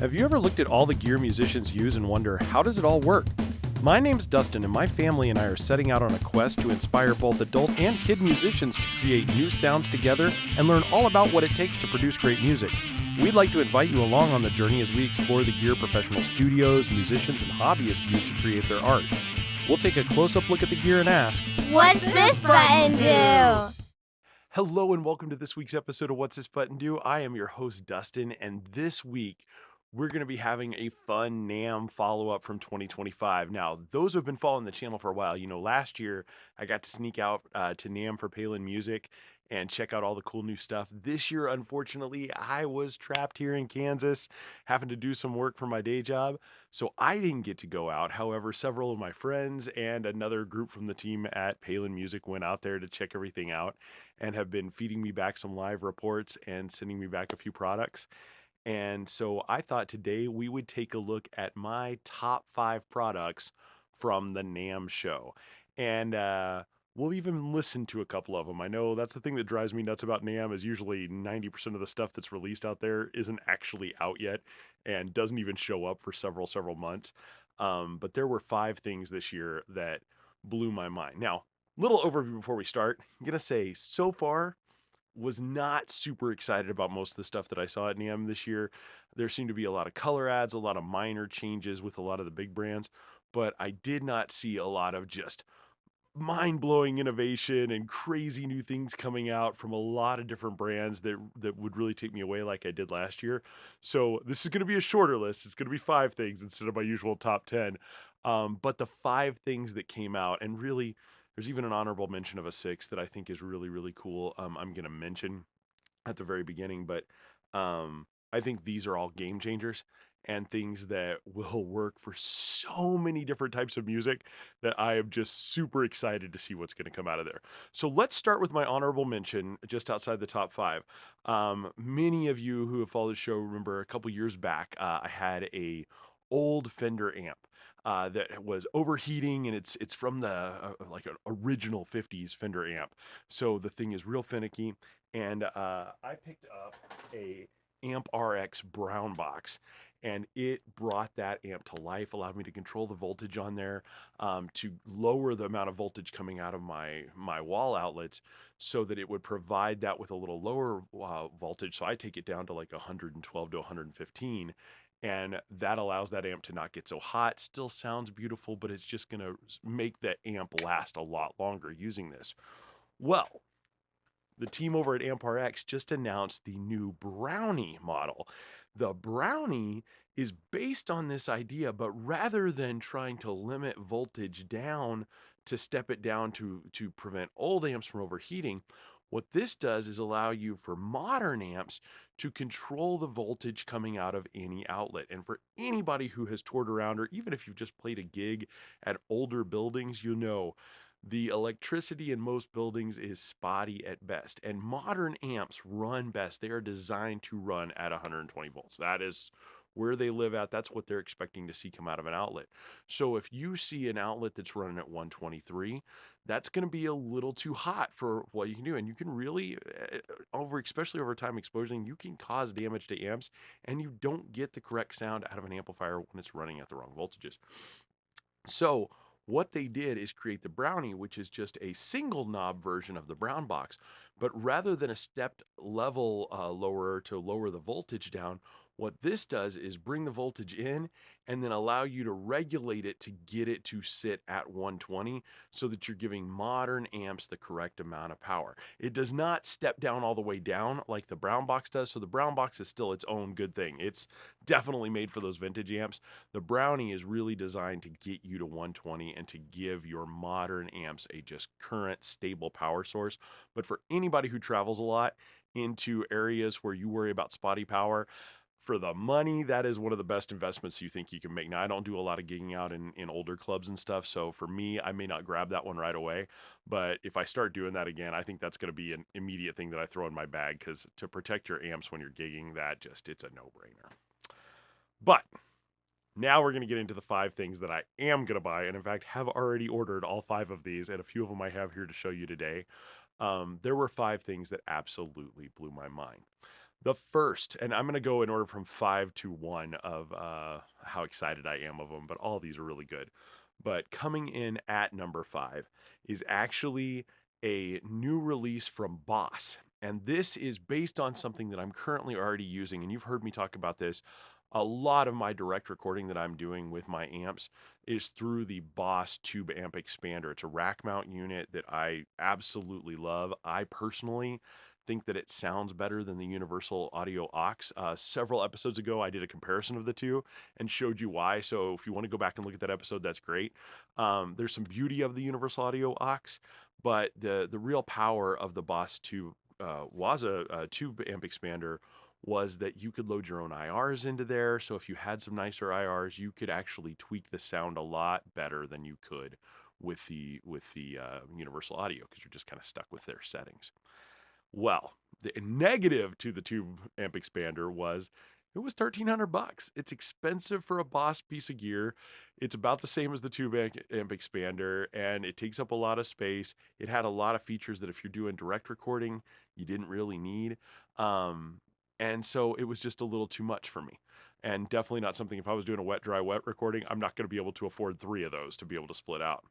Have you ever looked at all the gear musicians use and wonder, how does it all work? My name's Dustin, and my family and I are setting out on a quest to inspire both adult and kid musicians to create new sounds together and learn all about what it takes to produce great music. We'd like to invite you along on the journey as we explore the gear professional studios, musicians, and hobbyists use to create their art. We'll take a close-up look at the gear and ask, what's this button do? Hello and welcome to this week's episode of What's This Button Do? I am your host, Dustin, and this week we're going to be having a fun Namm follow-up from 2025. Now, those who have been following the channel for a while, last year I got to sneak out to Namm for Palen Music and check out all the cool new stuff. This year, unfortunately, I was trapped here in Kansas, having to do some work for my day job, so I didn't get to go out. However, several of my friends and another group from the team at Palen Music went out there to check everything out and have been feeding me back some live reports and sending me back a few products. And so I thought today we would take a look at my top 5 products from the Namm show. And we'll even listen to a couple of them. I know that's the thing that drives me nuts about Namm is usually 90% of the stuff that's released out there isn't actually out yet and doesn't even show up for several months. But there were 5 things this year that blew my mind. Now, little overview before we start. I'm going to say so far, was not super excited about most of the stuff that I saw at Namm this year. There seemed to be a lot of color adds, a lot of minor changes with a lot of the big brands, but I did not see a lot of just mind-blowing innovation and crazy new things coming out from a lot of different brands that would really take me away like I did last year. So this is going to be a shorter list. It's going to be 5 things instead of my usual top 10. But the 5 things that came out, and really there's even an honorable mention of a 6 that I think is really, really cool. I'm going to mention at the very beginning, but I think these are all game changers and things that will work for so many different types of music that I am just super excited to see what's going to come out of there. So let's start with my honorable mention just outside the top 5. Many of you who have followed the show remember a couple years back, I had a old Fender amp that was overheating, and it's from the like an original 50s Fender amp. So the thing is real finicky, and I picked up a AmpRx Brown box, and it brought that amp to life, allowed me to control the voltage on there, to lower the amount of voltage coming out of my wall outlets so that it would provide that with a little lower voltage. So I take it down to like 112 to 115, and that allows that amp to not get so hot. Still sounds beautiful, but it's just going to make that amp last a lot longer using this. Well, the team over at AmpRx just announced the new Brownie model. The Brownie is based on this idea, but rather than trying to limit voltage down to step it down to prevent old amps from overheating, what this does is allow you for modern amps to control the voltage coming out of any outlet. And for anybody who has toured around, or even if you've just played a gig at older buildings, the electricity in most buildings is spotty at best, and modern amps run best. They are designed to run at 120 volts. That is where they live at. That's what they're expecting to see come out of an outlet. So if you see an outlet that's running at 123, that's going to be a little too hot for what you can do. And you can really, especially over time exposing, you can cause damage to amps, and you don't get the correct sound out of an amplifier when it's running at the wrong voltages. So what they did is create the Brownie, which is just a single knob version of the Brown box. But rather than a stepped level lower to lower the voltage down, what this does is bring the voltage in and then allow you to regulate it to get it to sit at 120 so that you're giving modern amps the correct amount of power. It does not step down all the way down like the Brown box does. So the Brown box is still its own good thing. It's definitely made for those vintage amps. The Brownie is really designed to get you to 120 and to give your modern amps a just current stable power source. But for anybody who travels a lot into areas where you worry about spotty power, for the money, that is one of the best investments you think you can make. Now, I don't do a lot of gigging out in older clubs and stuff, so for me, I may not grab that one right away, but if I start doing that again, I think that's going to be an immediate thing that I throw in my bag, because to protect your amps when you're gigging, it's a no-brainer. But now we're going to get into the 5 things that I am going to buy, and in fact have already ordered all 5 of these, and a few of them I have here to show you today. There were 5 things that absolutely blew my mind. The first, and I'm going to go in order from 5 to 1 of how excited I am of them, but all these are really good. But coming in at number 5 is actually a new release from Boss. And this is based on something that I'm currently already using. And you've heard me talk about this. A lot of my direct recording that I'm doing with my amps is through the Boss Tube Amp Expander. It's a rack mount unit that I absolutely love. I personally think that it sounds better than the Universal Audio Aux. Several episodes ago, I did a comparison of the two and showed you why. So if you want to go back and look at that episode, that's great. There's some beauty of the Universal Audio Aux, but the real power of the Boss Tube Waza tube amp expander was that you could load your own IRs into there. So if you had some nicer IRs, you could actually tweak the sound a lot better than you could with the Universal Audio, because you're just kind of stuck with their settings. Well, the negative to the tube amp expander was it was $1,300. It's expensive for a Boss piece of gear. It's about the same as the tube amp expander, and it takes up a lot of space. It had a lot of features that if you're doing direct recording, you didn't really need. And so it was just a little too much for me. And definitely not something, if I was doing a wet, dry, wet recording, I'm not going to be able to afford 3 of those to be able to split out.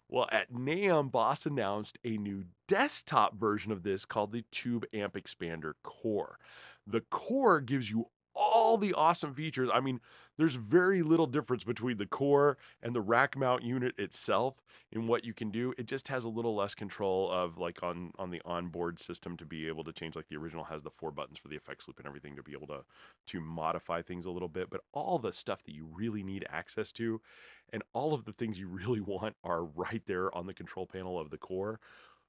Well, at Namm, Boss announced a new desktop version of this called the Tube Amp Expander Core. The Core gives you all the awesome features. I mean, there's very little difference between the Core and the rack mount unit itself in what you can do. It just has a little less control of, like, on the onboard system to be able to change. Like the original has the 4 buttons for the effects loop and everything to be able to modify things a little bit. But all the stuff that you really need access to and all of the things you really want are right there on the control panel of the Core.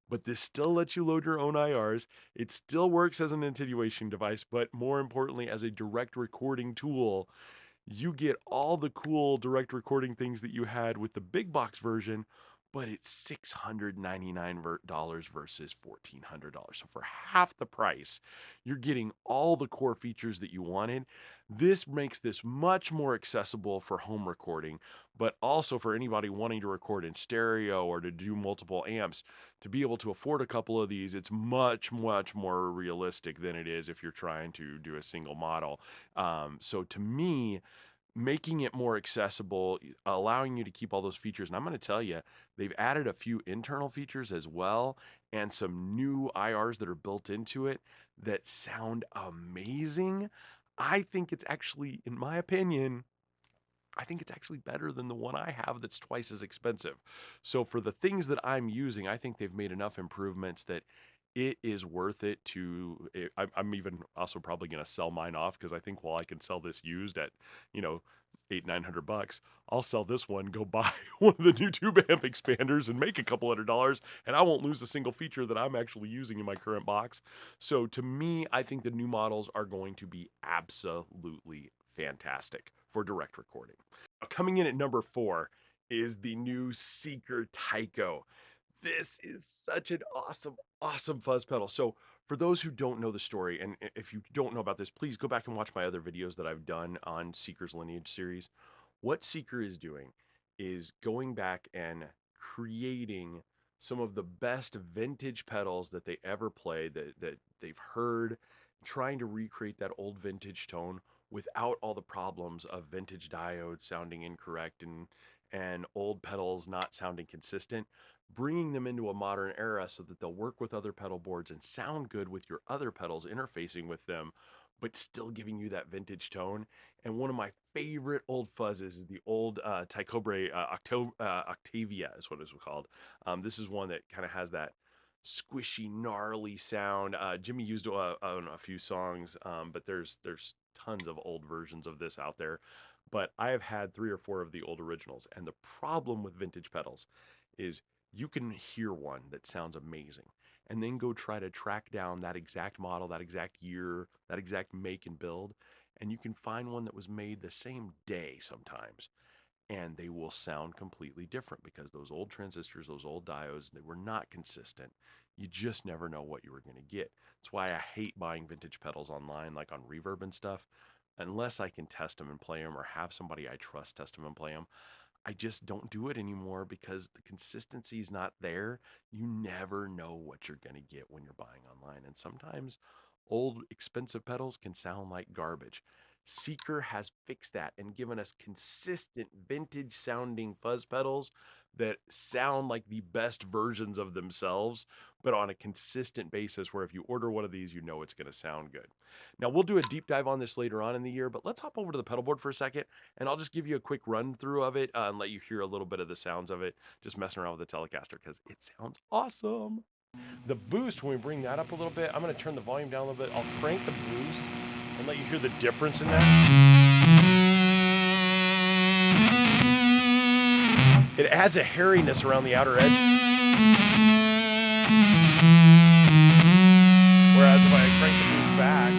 But this still lets you load your own IRs. It still works as an attenuation device, but more importantly, as a direct recording tool. You get all the cool direct recording things that you had with the big box version, but it's $699 versus $1,400. So for half the price, you're getting all the core features that you wanted. This makes this much more accessible for home recording, but also for anybody wanting to record in stereo or to do multiple amps. To be able to afford a couple of these, it's much, much more realistic than it is if you're trying to do a single model. So to me, making it more accessible, allowing you to keep all those features. And I'm going to tell you, they've added a few internal features as well and some new IRs that are built into it that sound amazing. I think it's actually, in my opinion, I think it's actually better than the one I have that's twice as expensive. So for the things that I'm using, I think they've made enough improvements that it is worth it to. I'm even also probably going to sell mine off, because I think while I can sell this used at, you know, 800-900 bucks, I'll sell this one, go buy one of the new tube amp expanders and make a couple $100, and I won't lose a single feature that I'm actually using in my current box. So to me, I think the new models are going to be absolutely fantastic for direct recording. Coming in at number 4 is the new Seeker Tycho. This is such an awesome, awesome fuzz pedal. So for those who don't know the story, and if you don't know about this, please go back and watch my other videos that I've done on Seeker's Lineage series. What Seeker is doing is going back and creating some of the best vintage pedals that they ever played, that they've heard, trying to recreate that old vintage tone without all the problems of vintage diodes sounding incorrect and old pedals not sounding consistent, bringing them into a modern era so that they'll work with other pedal boards and sound good with your other pedals interfacing with them, but still giving you that vintage tone. And one of my favorite old fuzzes is the old Tycho Octavia is what it's called. This is one that kind of has that squishy, gnarly sound. Jimmy used on a few songs, but there's tons of old versions of this out there. But I have had 3 or 4 of the old originals, and the problem with vintage pedals is you can hear one that sounds amazing and then go try to track down that exact model, that exact year, that exact make and build, and you can find one that was made the same day sometimes, and they will sound completely different because those old transistors, those old diodes, they were not consistent. You just never know what you were going to get. That's why I hate buying vintage pedals online, like on Reverb and stuff, unless I can test them and play them or have somebody I trust test them and play them. I just don't do it anymore because the consistency is not there. You never know what you're going to get when you're buying online. And sometimes Old, expensive pedals can sound like garbage. Seeker has fixed that and given us consistent vintage sounding fuzz pedals that sound like the best versions of themselves, but on a consistent basis where if you order one of these, you know it's going to sound good. Now, we'll do a deep dive on this later on in the year, but let's hop over to the pedal board for a second and I'll just give you a quick run through of it and let you hear a little bit of the sounds of it, just messing around with the Telecaster because it sounds awesome. The boost, when we bring that up a little bit, I'm going to turn the volume down a little bit. I'll crank the boost and let you hear the difference in that. It adds a hairiness around the outer edge. Whereas if I crank the boost back,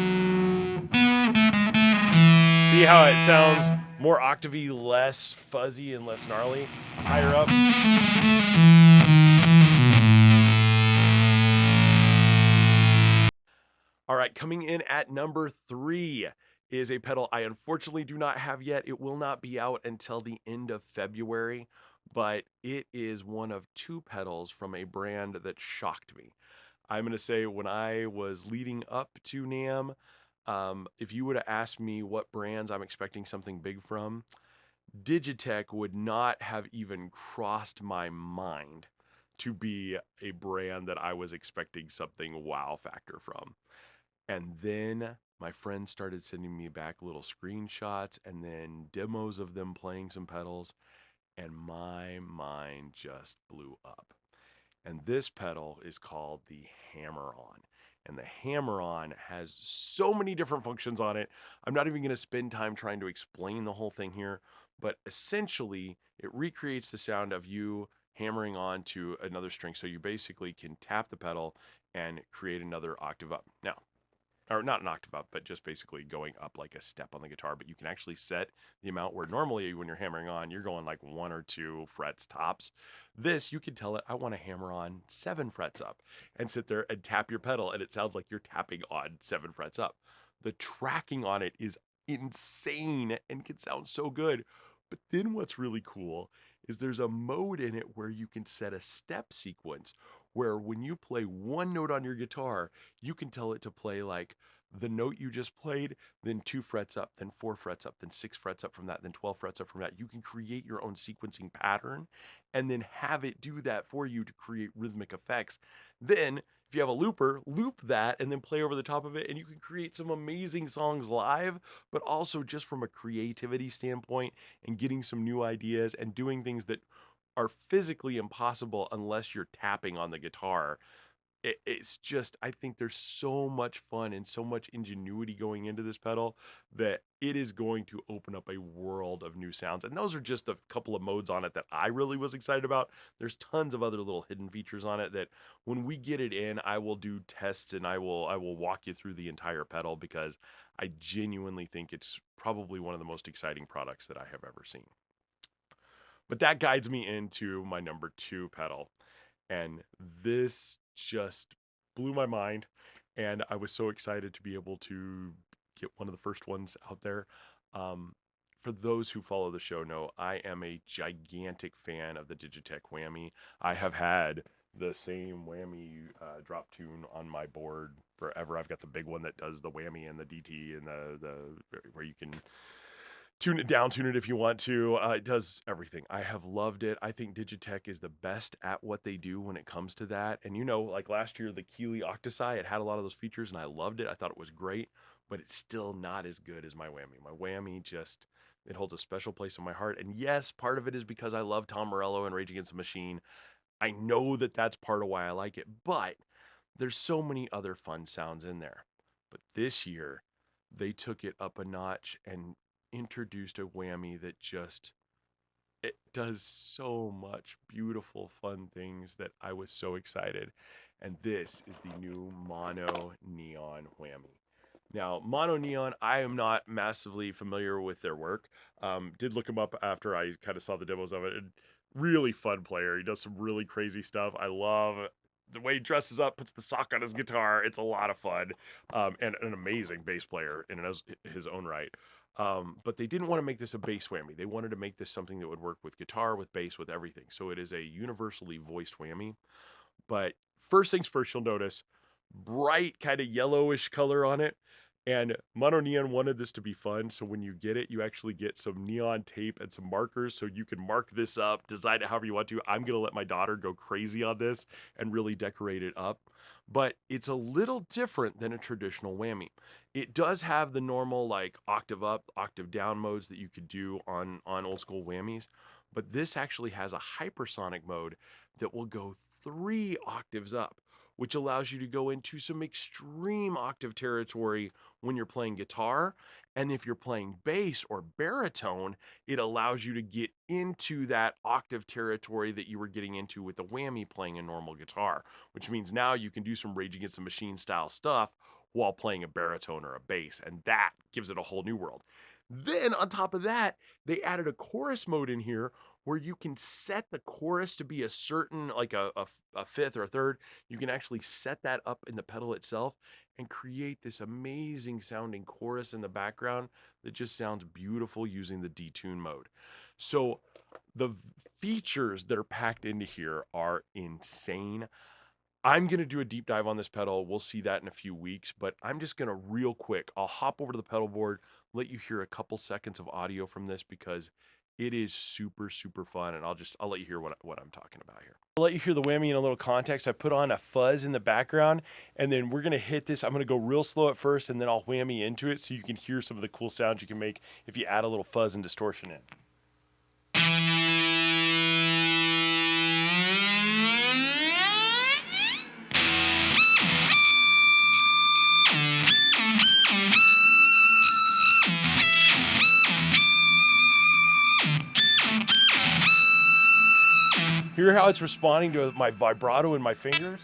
see how it sounds more octavey, less fuzzy, and less gnarly? Higher up. All right, coming in at number 3 is a pedal I unfortunately do not have yet. It will not be out until the end of February, but it is one of 2 pedals from a brand that shocked me. I'm going to say when I was leading up to Namm, if you would have asked me what brands I'm expecting something big from, Digitech would not have even crossed my mind to be a brand that I was expecting something wow factor from. And then my friends started sending me back little screenshots and then demos of them playing some pedals, and my mind just blew up. And this pedal is called the Hammer-On. And the Hammer-On has so many different functions on it. I'm not even going to spend time trying to explain the whole thing here, but essentially it recreates the sound of you hammering on to another string. So you basically can tap the pedal and create another octave up. Now, or not an octave up, but just basically going up like a step on the guitar. But you can actually set the amount where normally when you're hammering on, you're going like 1 or 2 frets tops. This, you can tell it, I want to hammer on 7 frets up and sit there and tap your pedal. And it sounds like you're tapping on 7 frets up. The tracking on it is insane and can sound so good. But then what's really cool is there's a mode in it where you can set a step sequence where when you play one note on your guitar, you can tell it to play like the note you just played, then 2 frets up, then 4 frets up, then 6 frets up from that, then 12 frets up from that. You can create your own sequencing pattern and then have it do that for you to create rhythmic effects. Then, if you have a looper, loop that and then play over the top of it, and you can create some amazing songs live, but also just from a creativity standpoint and getting some new ideas and doing things that are physically impossible unless you're tapping on the guitar. It's just, I think there's so much fun and so much ingenuity going into this pedal that it is going to open up a world of new sounds. And those are just a couple of modes on it that I really was excited about. There's tons of other little hidden features on it that when we get it in, I will do tests and I will walk you through the entire pedal because I genuinely think it's probably one of the most exciting products that I have ever seen. But that guides me into my number 2 pedal. And this just blew my mind. And I was so excited to be able to get one of the first ones out there. For those who follow the show know, I am a gigantic fan of the Digitech Whammy. I have had the same Whammy drop tune on my board forever. I've got the big one that does the whammy and the DT and the where you can tune it down, tune it if you want to. It does everything. I have loved it. I think Digitech is the best at what they do when it comes to that. And like last year, the Keeley Octosi, it had a lot of those features and I loved it. I thought it was great, but it's still not as good as my Whammy. My Whammy just, it holds a special place in my heart. And yes, part of it is because I love Tom Morello and Rage Against the Machine. I know that that's part of why I like it, but there's so many other fun sounds in there. But this year, they took it up a notch and introduced a Whammy that just, it does so much beautiful fun things that I was so excited. And this is the new MonoNeon Whammy. Now, MonoNeon, I am not massively familiar with their work. Did look him up after I kind of saw the demos of it. Really fun player. He does some really crazy stuff. I love the way he dresses up, puts the sock on his guitar. It's a lot of fun. And an amazing bass player in his own right. But they didn't want to make this a bass whammy. They wanted to make this something that would work with guitar, with bass, with everything. So it is a universally voiced whammy. But first things first, you'll notice bright kind of yellowish color on it. And MonoNeon wanted this to be fun, so when you get it, you actually get some neon tape and some markers so you can mark this up, design it however you want to. I'm going to let my daughter go crazy on this and really decorate it up. But it's a little different than a traditional whammy. It does have the normal like octave up, octave down modes that you could do on old school whammies, but this actually has a hypersonic mode that will go 3 octaves up, which allows you to go into some extreme octave territory when you're playing guitar. And if you're playing bass or baritone, it allows you to get into that octave territory that you were getting into with the whammy playing a normal guitar, which means now you can do some Rage Against the Machine style stuff while playing a baritone or a bass. And that gives it a whole new world. Then on top of that, they added a chorus mode in here where you can set the chorus to be a certain, like a fifth or a third. You can actually set that up in the pedal itself and create this amazing sounding chorus in the background that just sounds beautiful using the detune mode. So the features that are packed into here are insane. I'm going to do a deep dive on this pedal. We'll see that in a few weeks, but I'm just going to real quick, I'll hop over to the pedal board, let you hear a couple seconds of audio from this because it is super, super fun. And I'll let you hear what I'm talking about here. I'll let you hear the whammy in a little context. I put on a fuzz in the background, and then we're going to hit this. I'm going to go real slow at first, and then I'll whammy into it so you can hear some of the cool sounds you can make if you add a little fuzz and distortion in. Hear how it's responding to my vibrato in my fingers?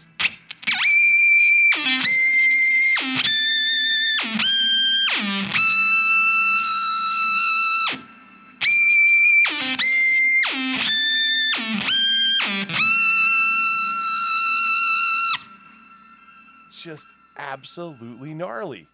Just absolutely gnarly.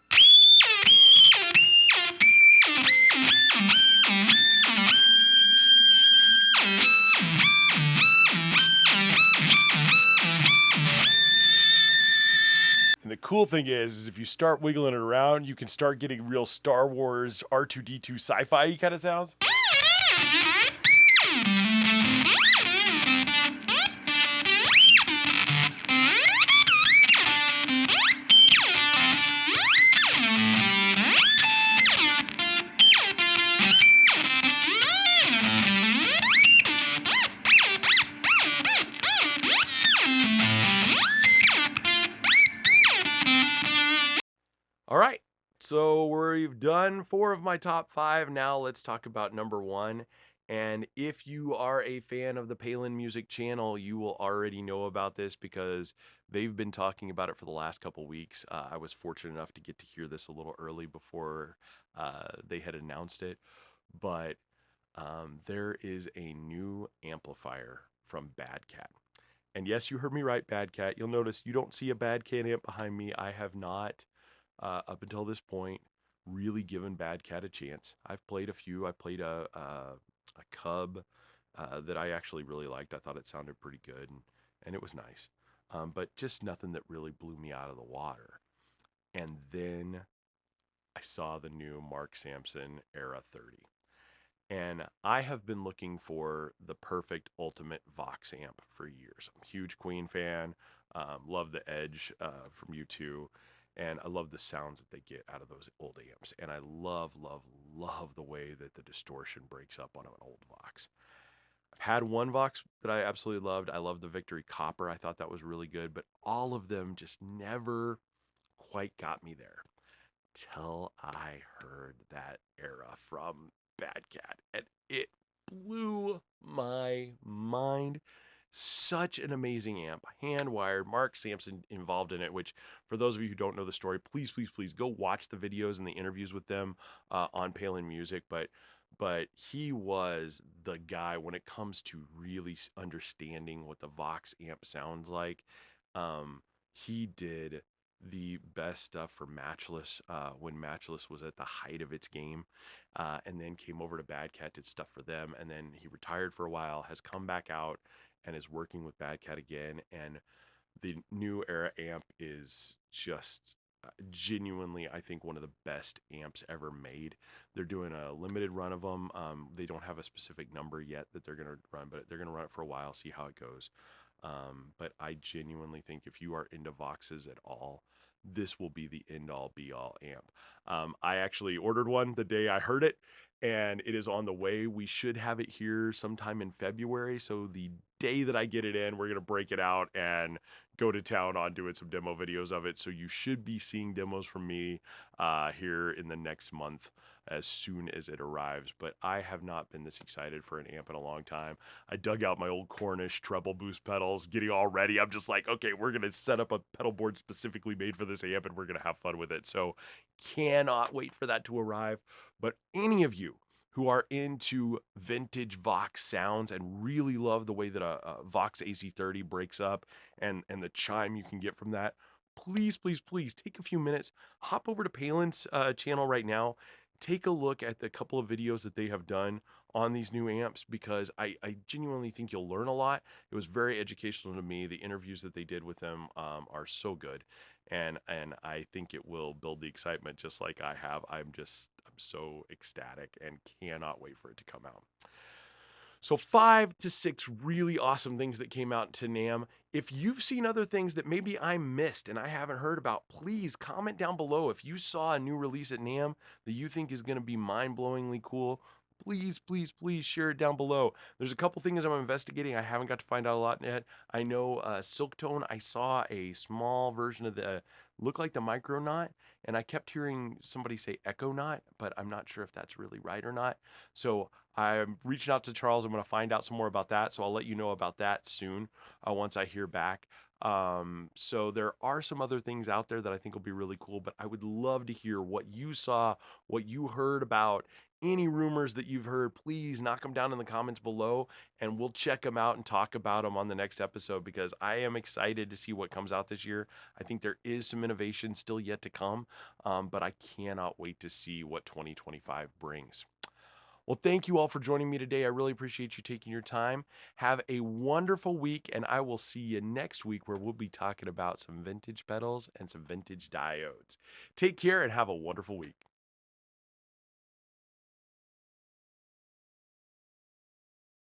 And the cool thing is if you start wiggling it around, you can start getting real Star Wars R2-D2 sci-fi kind of sounds. All right, so we've done 4 of my top 5. Now let's talk about number 1. And if you are a fan of the Palen Music channel, you will already know about this because they've been talking about it for the last couple weeks. I was fortunate enough to get to hear this a little early before they had announced it. But there is a new amplifier from Bad Cat. And yes, you heard me right, Bad Cat. You'll notice you don't see a Bad Cat amp behind me. I have not up until this point, really given Bad Cat a chance. I've played a few. I played a Cub that I actually really liked. I thought it sounded pretty good, and it was nice. But just nothing that really blew me out of the water. And then I saw the new Mark Sampson Era 30. And I have been looking for the perfect ultimate Vox amp for years. I'm a huge Queen fan. Love the Edge from U2. And I love the sounds that they get out of those old amps. And I love, love, love the way that the distortion breaks up on an old Vox. I've had one Vox that I absolutely loved. I love the Victory Copper. I thought that was really good. But all of them just never quite got me there till I heard that era from Bad Cat. And it blew my mind. Such an amazing amp, hand wired, Mark Sampson involved in it, which for those of you who don't know the story, please, please, please go watch the videos and the interviews with them on Palen Music. But he was the guy when it comes to really understanding what the Vox amp sounds like. He did the best stuff for Matchless when Matchless was at the height of its game, and then came over to Bad Cat, did stuff for them, and then he retired for a while, has come back out, and is working with Bad Cat again. And The new era amp is just genuinely, I think, one of the best amps ever made. They're doing a limited run of them. They don't have a specific number yet that they're going to run, but they're going to run it for a while, see how it goes. But I genuinely think if you are into Voxes at all, this will be the end all be all amp. I actually ordered one the day I heard it, and it is on the way. We should have it here sometime in February. So the day that I get it in, we're going to break it out and go to town on doing some demo videos of it. So you should be seeing demos from me here in the next month as soon as it arrives. But I have not been this excited for an amp in a long time. I dug out my old Cornish treble boost pedals, getting all ready. I'm just like, okay, we're going to set up a pedal board specifically made for this amp and we're going to have fun with it. So cannot wait for that to arrive. But any of you who are into vintage Vox sounds and really love the way that a Vox AC30 breaks up and the chime you can get from that, please, please, please take a few minutes, hop over to Palen's channel right now, take a look at the couple of videos that they have done on these new amps, because I genuinely think you'll learn a lot. It was very educational to me. The interviews that they did with them are so good, and I think it will build the excitement just like I have. I'm so ecstatic and cannot wait for it to come out. So 5 to 6 really awesome things that came out to Namm. If you've seen other things that maybe I missed and I haven't heard about, please comment down below. If you saw a new release at Namm that you think is going to be mind-blowingly cool, please, please, please share it down below. There's a couple things I'm investigating. I haven't got to find out a lot yet. I know Silktone, I saw a small version of the, look like the Micronaut, and I kept hearing somebody say Echonaut, but I'm not sure if that's really right or not. So I'm reaching out to Charles. I'm going to find out some more about that. So I'll let you know about that soon once I hear back. So there are some other things out there that I think will be really cool, but I would love to hear what you saw, what you heard about, any rumors that you've heard. Please knock them down in the comments below and we'll check them out and talk about them on the next episode, because I am excited to see what comes out this year. I think there is some innovation still yet to come, but I cannot wait to see what 2025 brings. Well, thank you all for joining me today. I really appreciate you taking your time. Have a wonderful week, and I will see you next week where we'll be talking about some vintage pedals and some vintage diodes. Take care and have a wonderful week.